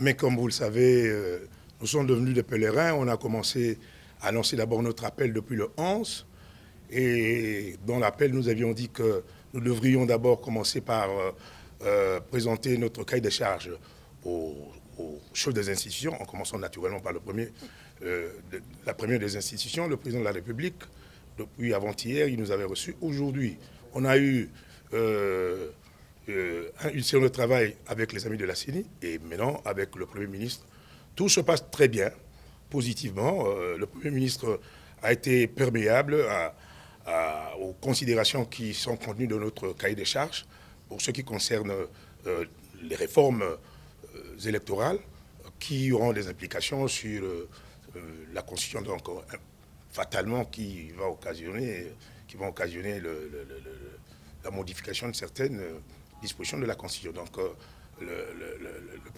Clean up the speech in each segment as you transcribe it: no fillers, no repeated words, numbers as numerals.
Mais comme vous le savez, nous sommes devenus des pèlerins. On a commencé à lancer d'abord notre appel depuis le 11. Et dans l'appel, nous avions dit que nous devrions d'abord commencer par présenter notre cahier de charges aux chefs des institutions, en commençant naturellement par la première des institutions, le président de la République. Depuis avant-hier, il nous avait reçus. Aujourd'hui, on a eu une séance de travail avec les amis de la CENI et maintenant avec le Premier ministre. Tout se passe très bien, positivement. Le Premier ministre a été perméable aux considérations qui sont contenues dans notre cahier des charges pour ce qui concerne les réformes électorales qui auront des implications sur la Constitution, donc fatalement qui va occasionner la modification de certaines dispositions de la Constitution. Donc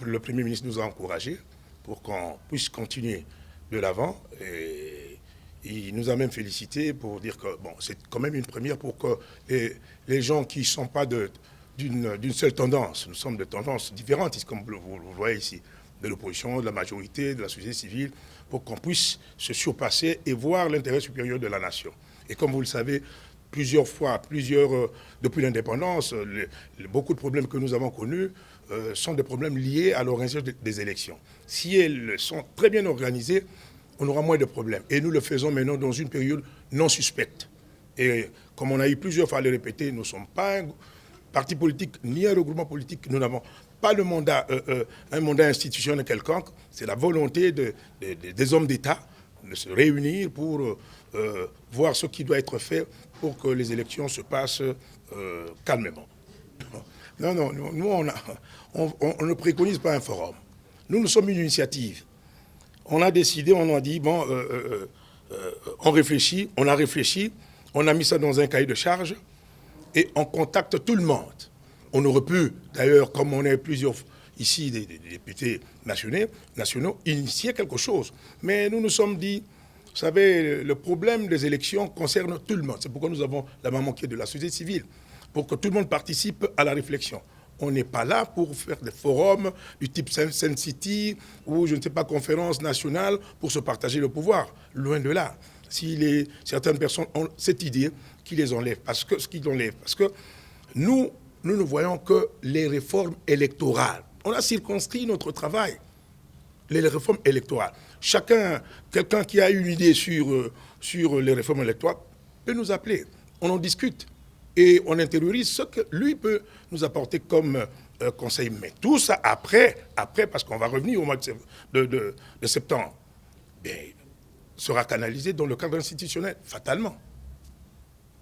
le Premier ministre nous a encouragés pour qu'on puisse continuer de l'avant. Et il nous a même félicité pour dire que bon, c'est quand même une première pour que les gens qui ne sont pas d'une seule tendance, nous sommes de tendances différentes, comme vous le voyez ici, de l'opposition, de la majorité, de la société civile, pour qu'on puisse se surpasser et voir l'intérêt supérieur de la nation. Et comme vous le savez, plusieurs fois, depuis l'indépendance, beaucoup de problèmes que nous avons connus sont des problèmes liés à l'organisation des élections. Si elles sont très bien organisées, on aura moins de problèmes. Et nous le faisons maintenant dans une période non suspecte. Et comme on a eu plusieurs fois à le répéter, nous ne sommes pas un parti politique ni un regroupement politique. Nous n'avons pas le mandat, un mandat institutionnel quelconque. C'est la volonté des hommes d'État de se réunir pour voir ce qui doit être fait pour que les élections se passent calmement. Non, nous, on ne préconise pas un forum. Nous sommes une initiative. On a décidé, on a dit, bon, on réfléchit, on a réfléchi, on a mis ça dans un cahier de charges et on contacte tout le monde. On aurait pu, d'ailleurs, comme on est plusieurs ici, des députés nationaux, initier quelque chose. Mais nous nous sommes dit, vous savez, le problème des élections concerne tout le monde. C'est pourquoi nous avons la maman qui est de la société civile, pour que tout le monde participe à la réflexion. On n'est pas là pour faire des forums du type Sun City ou, je ne sais pas, conférence nationale pour se partager le pouvoir. Loin de là. Si certaines personnes ont cette idée, qu'ils les enlèvent. Parce que nous ne voyons que les réformes électorales. On a circonscrit notre travail. Les réformes électorales. Quelqu'un qui a une idée sur les réformes électorales peut nous appeler. On en discute. Et on intériorise ce que lui peut nous apporter comme conseil. Mais tout ça après, parce qu'on va revenir au mois de septembre, sera canalisé dans le cadre institutionnel, fatalement.